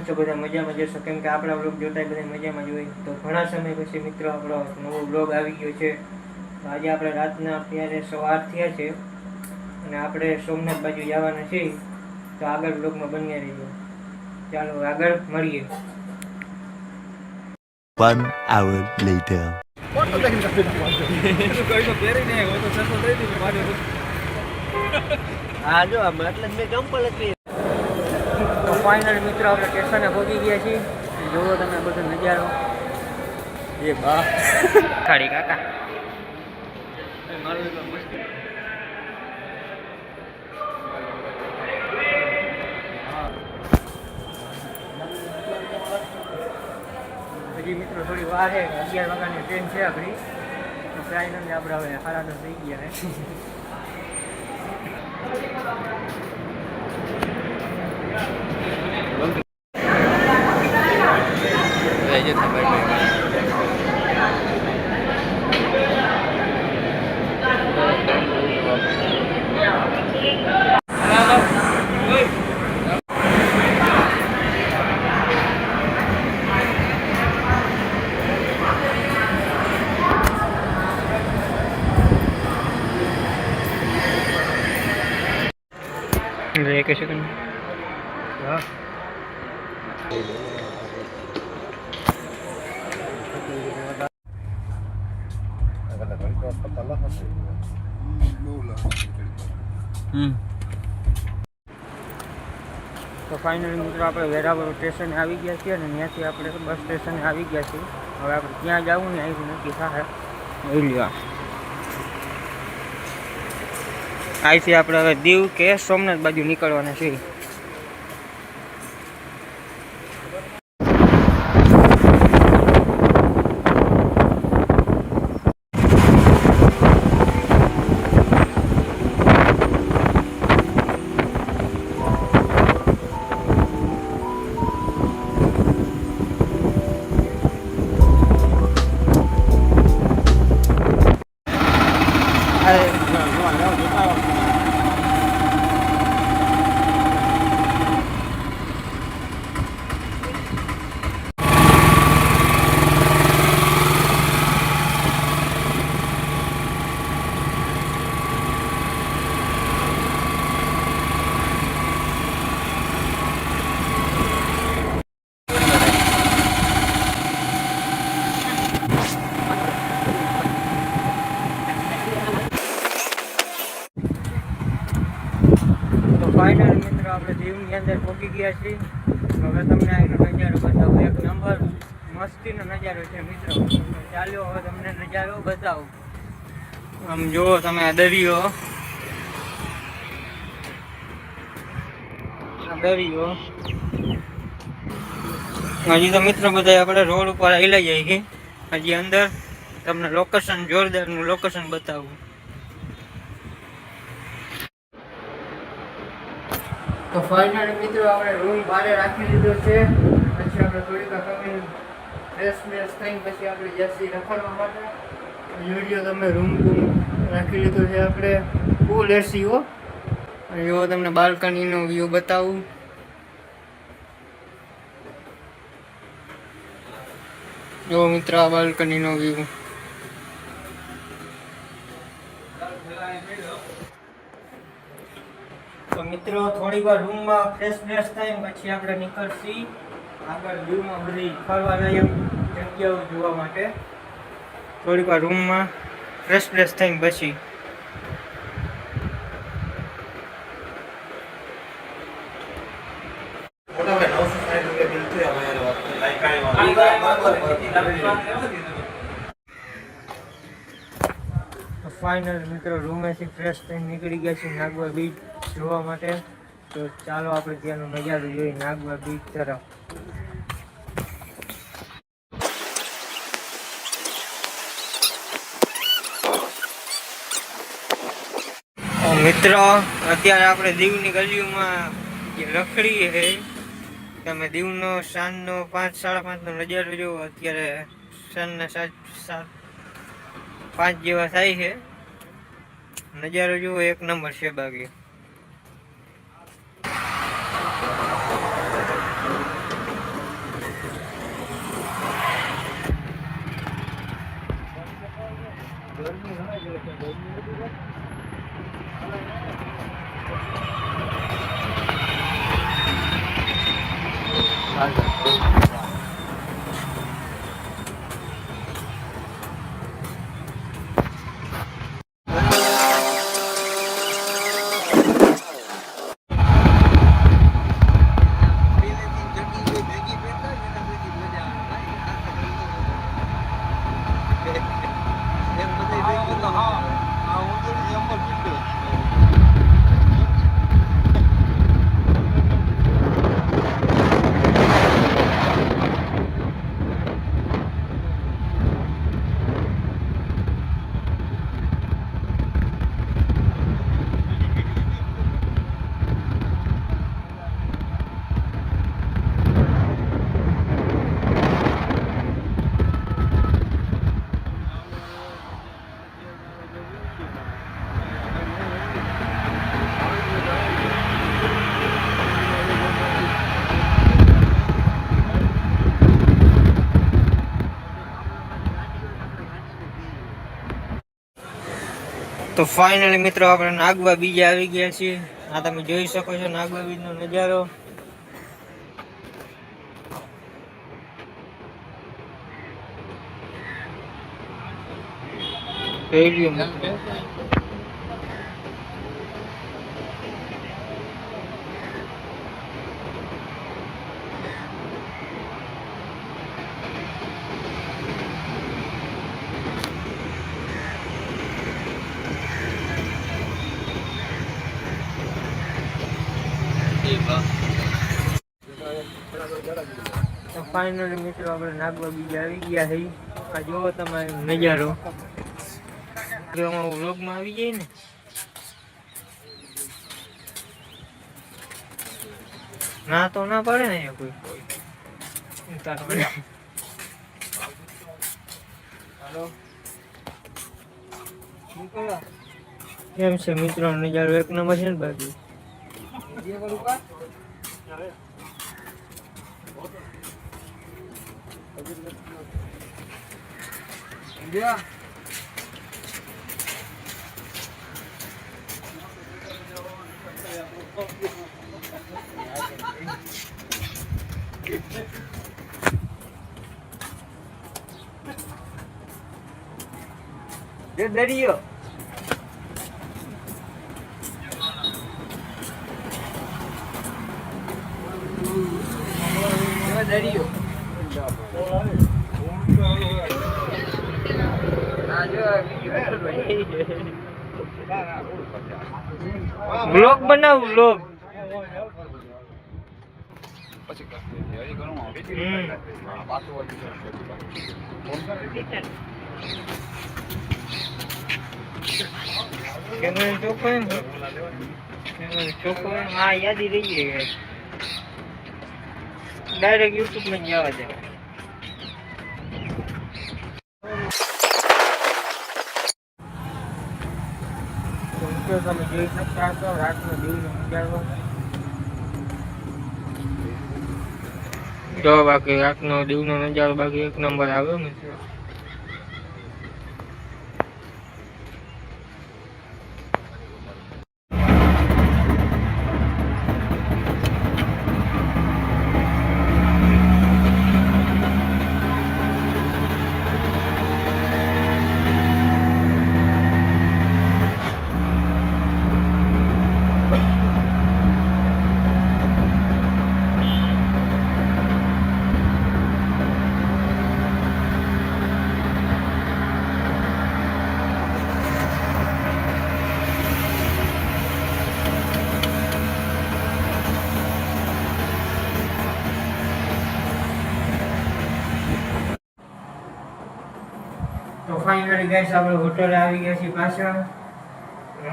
તો બધા મજામાં જશો, કેમ કે આપણા બ્લોગ જોતા બધા મજામાં જ હોય. તો ઘણા સમય પછી મિત્રો આપણો નવો બ્લોગ આવી ગયો છે. તો આજે આપણે રાતના અત્યારે 8:30 થયા છે અને આપણે સોમનાથ બાજુ જવાના છીએ. તો આગળ બ્લોગમાં બન્યા રહીજો. ચાલો આગળ મળીએ. 1 hour later. હા જો એટલે મેં ચંપલ હતી. તો ફાઇનલી મિત્રો આપણે સ્ટેશને પહોંચી ગયા છીએ. જોવો તમે બધો નજારો. એ બા ખાડી કાકા હજી મિત્રો થોડી વાર છે. 11 વાગ્યાની ટ્રેન છે આપણી. તો ફાઇનલી આપણે હવે 10:30 થઈ ગયા છે. એક સેકન્ડ. હા તો ફાઇનલી મિત્રો આપણે વેરાવળ સ્ટેશને આવી ગયા છીએ અને ત્યાંથી આપણે બસ સ્ટેશને આવી ગયા છીએ. હવે આપણે ક્યાં જવું ને અહીંથી નક્કી થાય. અહીંથી આપણે હવે દીવ કે સોમનાથ બાજુ નીકળવાના છીએ. ફાઇનલ મિત્રો આપણે દીવની અંદર પહોંચી ગયા છીએ. હવે તમને આ નજારો બતાવો. એક નંબર મસ્તીનો નજારો છે મિત્રો. ચાલો હવે તમને નજારો બતાવો. આમ જુઓ તમે આ દરિયો. હજી તો મિત્રો બધા આપણે રોડ ઉપર હિલાઈ જાય છે. હજી અંદર તમને લોકેશન જોરદારનું લોકેશન બતાવું. તો ફાઇનલી મિત્રો આપણે રૂમ બારે રાખી લીધો છે. પછી આપણે થોડીક કમી ફ્રેશ થઈને પછી આપણે જઈશું રખડવા માટે. વિડીયો તમે રૂમ રાખી લીધો છે આપણે ફૂલ એસી હો. એવો તમને બાલ્કનીનો વ્યૂ બતાવું. જો મિત્રો આ બાલ્કનીનો વ્યૂ. તો મિત્રો થોડી વાર રૂમમાં ફ્રેશ થાય પછી આપણે નીકળશી આગળ દીવમાં બધી ફરવા લાયક જગ્યાઓ જોવા માટે. થોડીક વાર રૂમમાં ફ્રેશ થઈને પછી ફાઇનલ મિત્રો રૂમેથી ફ્રેશ થઈને નીકળી ગયા છીએ નાગવા બીચ જોવા માટે. તો ચાલો આપણે ત્યાંનો નજારો જોઈએ નાગવા બીચ તરફ. મિત્રો અત્યારે આપણે દીવની ગલીઓમાં રખડીએ છે. તમે દીવનો સાંજનો 5-5:30 નો નજારો જોવો. અત્યારે સાંજના 7-5 જેવા થાય છે. નજારો જોવો એક નંબર છે. બાકી તો ફાઇનલી મિત્રો આપણે નાગવા બીજ આવી ગયા છીએ. આ તમે જોઈ શકો છો નાગવા બીજનો નજારો. તો ફાઇનલી મિત્રો આપણે નાગવા બીજ આવી ગયા છે. આ જોવો તમે નજારો. જો અમારો વ્લોગમાં આવી જાય ને ના તો ના પડે ને કોઈ હાલો કેમ છે મિત્રો નજારો એક નંબર છે ને બાકી દરિયો દરિયો બ્લોગ બનાવ બ્લોગ ચોખ્ખો હા યાદી રહી જાય ડાયરેક્ટ યુટ્યુબ માં જવા દે. તમે જોઈ શકતા છો રાતનો દીવનો નજારો. જો બાકી રાતનો દીવનો નજારો બાકી એક નંબર આવ્યો મિત્રો. તો ફાઇનલી ગાઈસ આપણે હોટલે આવી ગયા છીએ પાછા.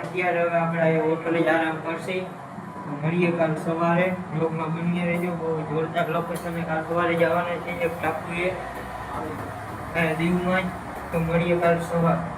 અત્યારે હવે આપણે હોટલે જ આરામ કરશે. મળીએ કાલ સવારે. બ્લોગમાં બન્યા રહેજો. બહુ જોરદાર લોકેશન કાલ સવારે જવાના છે એક ટાપુએ દીવમાં જ. તો મળીએ કાલ સવારે.